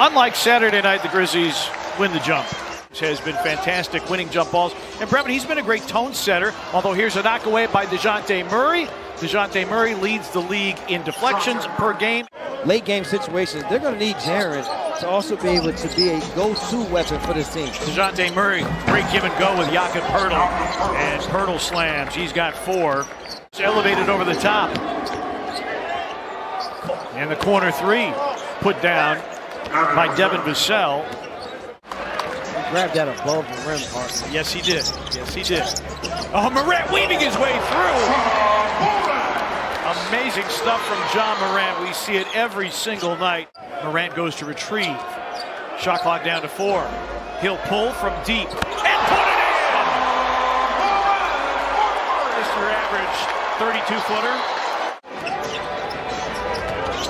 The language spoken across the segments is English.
Unlike Saturday night, the Grizzlies win the jump. Has been fantastic winning jump balls. And Brevin, he's been a great tone setter, although here's a knockaway by DeJounte Murray. DeJounte Murray leads the league in deflections per game. Late game situations, they're going to need Jaren to also be able to be a go-to weapon for this team. DeJounte Murray, great give and go with Jakob Poeltl. And Poeltl slams. He's got 4. It's elevated over the top. And the corner 3 put down by Devin Vassell. Grabbed that above the rim, partner. Yes, he did. Yes, he did. Oh, Morant weaving his way through. Amazing stuff from John Morant. We see it every single night. Morant goes to retrieve. Shot clock down to 4. He'll pull from deep and put it in. Mr. Average 32-footer.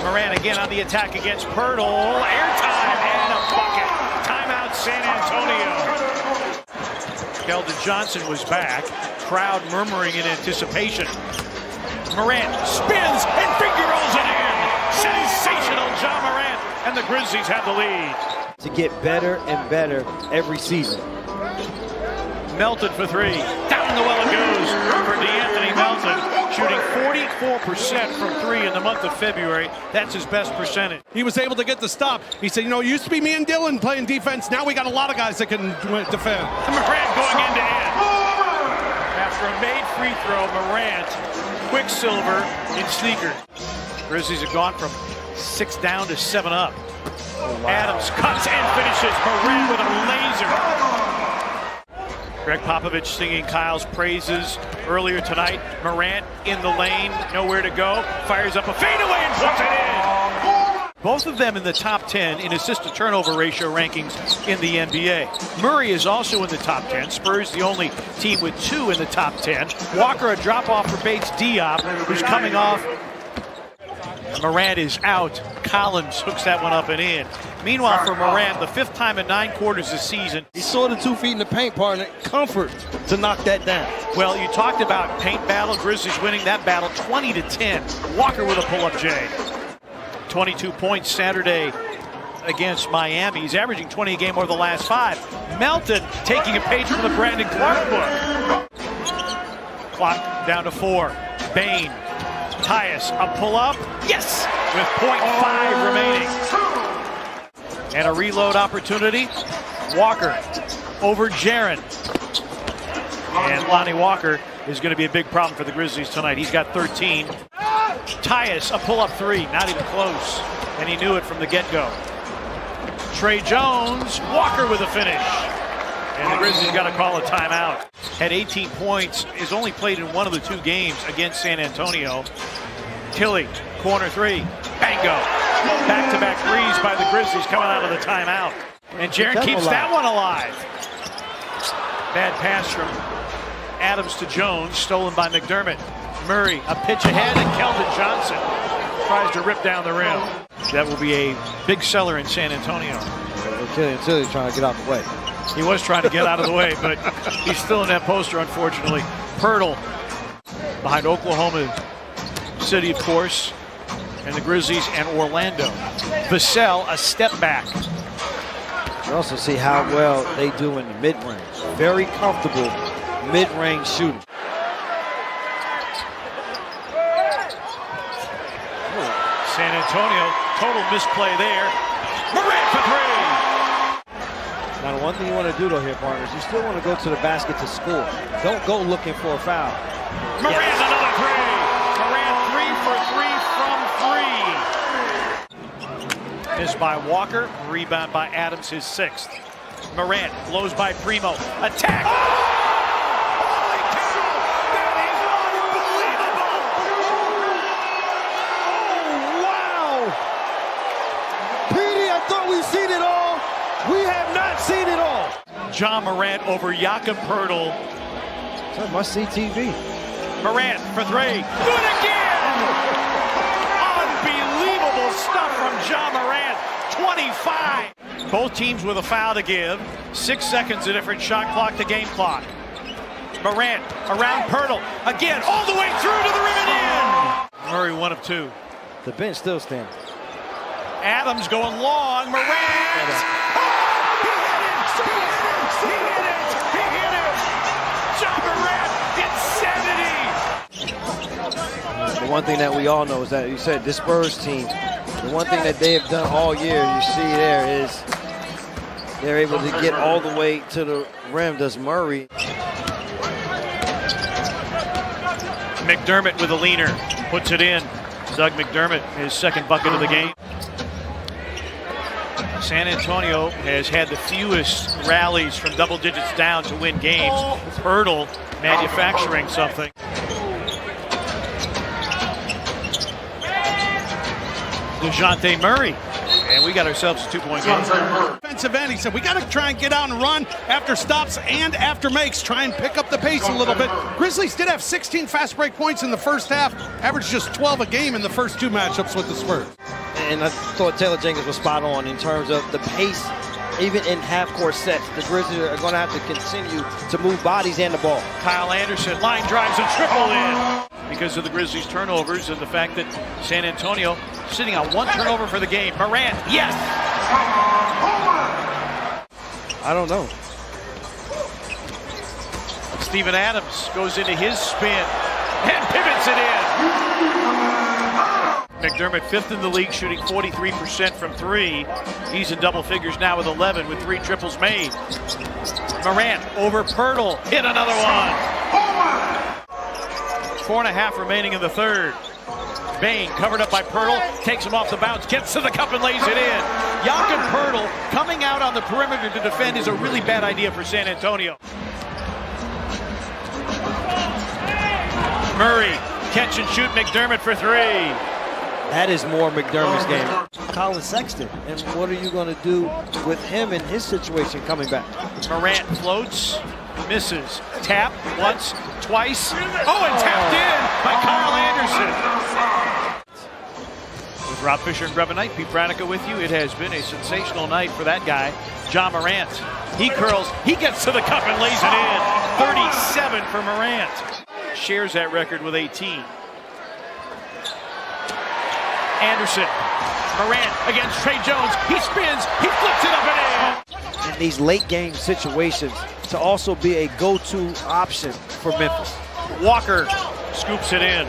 Morant again on the attack against Poeltl. Airtime and a bucket. Timeout San Antonio. Keldon Johnson was back. Crowd murmuring in anticipation. Morant spins and finger rolls it in. Sensational John Morant, and the Grizzlies have the lead. To get better and better every season. Melton for 3. Down the well it goes for DeAnthony Melton, shooting 44% from 3 in the month of February. That's his best percentage. He was able to get the stop. He said, you know, it used to be me and Dylan playing defense. Now we got a lot of guys that can defend. Morant going end to end. After a made free throw, Morant, Quicksilver in sneakers. Grizzlies have gone from 6 down to 7 up. Oh, wow. Adams cuts and finishes. Morant with a laser. Greg Popovich singing Kyle's praises earlier tonight. Morant in the lane, nowhere to go. Fires up a fadeaway and puts it in. Both of them in the top 10 in assist-to-turnover ratio rankings in the NBA. Murray is also in the top 10. Spurs the only team with 2 in the top 10. Walker a drop-off for Bates Diop, who's coming off. Morant is out. Collins hooks that one up and in. Meanwhile, for Morant, the 5th time in 9 quarters this season. He saw the 2 feet in the paint, partner. Comfort to knock that down. Well, you talked about paint battle. Grizzlies winning that battle 20-10. Walker with a pull-up J. 22 points Saturday against Miami. He's averaging 20 a game over the last 5. Melton taking a page from the Brandon Clark book. Clock down to 4. Bain. Tyus, a pull-up, yes, with 0.5 remaining. And a reload opportunity. Walker over Jaren. And Lonnie Walker is going to be a big problem for the Grizzlies tonight. He's got 13. Tyus, a pull-up 3, not even close. And he knew it from the get-go. Trey Jones, Walker with a finish. And the Grizzlies got to call a timeout. Had 18 points, is only played in 1 of the 2 games against San Antonio. Tilly, corner 3, bango. Back-to-back threes by the Grizzlies coming out of the timeout. And Jaren keeps that one alive. Bad pass from Adams to Jones, stolen by McDermott. Murray, a pitch ahead, and Keldon Johnson tries to rip down the rim. That will be a big seller in San Antonio. Tilly trying to get out the way. He was trying to get out of the way, but he's still in that poster, unfortunately. Poeltl behind Oklahoma City, of course, and the Grizzlies and Orlando. Vassell, a step back. You also see how well they do in the mid-range. Very comfortable mid-range shooting. San Antonio, total misplay there. Morant for 3. Now, the one thing you want to do, though, here, partners, you still want to go to the basket to score. Don't go looking for a foul. Morant, another 3. Morant 3 for 3 from 3. Missed by Walker, rebound by Adams, his 6th. Morant blows by Primo. Attack! Holy cow! That is unbelievable! Oh, wow! Petey, I thought we'd seen it all. We have not seen it all. John Morant over Jakob Poeltl. That must see TV. Morant for 3. Good again! Unbelievable stuff from John Morant. 25. Both teams with a foul to give. 6 seconds, a different shot clock to game clock. Morant around Poeltl. Again, all the way through to the rim and in. Murray 1 of 2. The bench still standing. Adams going long. Morant. He hit it. John Morant. Insanity. The one thing that we all know is that you said this Spurs team, the one thing that they have done all year, you see there, is they're able to get all the way to the rim. Does Murray. McDermott with a leaner. Puts it in. Doug McDermott, his second bucket of the game. San Antonio has had the fewest rallies from double digits down to win games. Pirtle manufacturing something. DeJounte Murray. And we got ourselves a two-point game. Defensive end, he said, we got to try and get out and run after stops and after makes, try and pick up the pace a little bit. Grizzlies did have 16 fast break points in the first half, averaged just 12 a game in the first two matchups with the Spurs. And I thought Taylor Jenkins was spot on in terms of the pace. Even in half-court sets, the Grizzlies are going to have to continue to move bodies and the ball. Kyle Anderson, line drives a triple in. Because of the Grizzlies' turnovers and the fact that San Antonio sitting on one turnover for the game. Morant, yes! I don't know. Steven Adams goes into his spin and pivots it in. McDermott, fifth in the league, shooting 43% from three. He's in double figures now with 11 with 3 triples made. Morant over Pirtle, hit another one. 4.5 remaining in the third. Bain covered up by Pirtle, takes him off the bounce, gets to the cup and lays it in. Jakob Pirtle coming out on the perimeter to defend is a really bad idea for San Antonio. Murray, catch and shoot McDermott for 3. That is more McDermott's game. Colin Sexton, and what are you going to do with him in his situation coming back? Morant floats, misses, tap once, twice. Oh, and tapped in by Kyle Anderson. With Rob Fisher and Grub Night, Pete Pranica with you. It has been a sensational night for that guy, John Morant. He curls, he gets to the cup and lays it in. 37 for Morant. Shares that record with 18. Anderson, Morant against Trey Jones. He spins, he flips it up and in. In these late game situations, to also be a go-to option for Memphis. Walker scoops it in.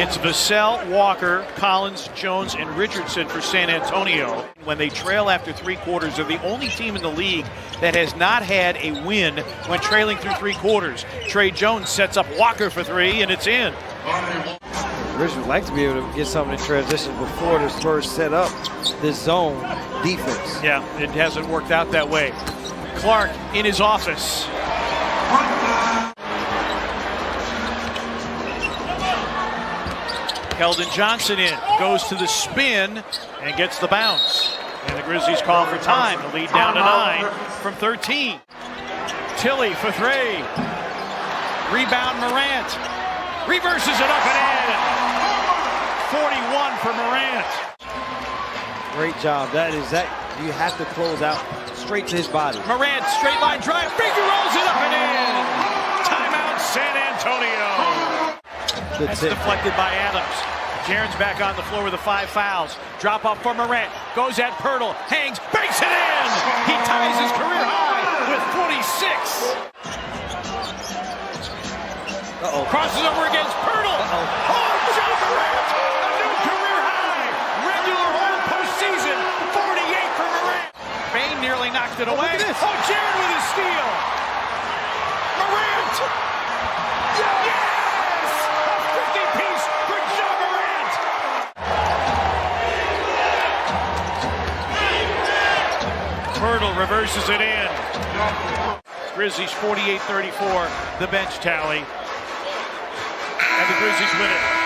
It's Vassell, Walker, Collins, Jones, and Richardson for San Antonio. When they trail after 3 quarters, they're the only team in the league that has not had a win when trailing through 3 quarters. Trey Jones sets up Walker for 3, and it's in. Rich would like to be able to get something in transition before the Spurs set up this zone defense. Yeah, it hasn't worked out that way. Clark in his office. Keldon Johnson in, goes to the spin and gets the bounce. And the Grizzlies call for time. The lead down to 9 from 13. Tilly for 3. Rebound Morant. Reverses it up and in. 41 for Morant. Great job. You have to close out straight to his body. Morant, straight line drive, figure rolls it up and in. Timeout, San Antonio. That's deflected by Adams. Jaren's back on the floor with the 5 fouls. Drop off for Morant. Goes at Pirtle. Hangs, banks it in. He ties his career high with 46. Crosses over against Pirtle. Oh, John Morant, a new career high. Regular whole postseason, 48 for Morant. Bain nearly knocked it away. Oh, Jaren with his steal. Morant. Yes! A 50-piece for John Morant. Pirtle reverses it in. Grizzlies 48-34, the bench tally. And the Grizzlies win it.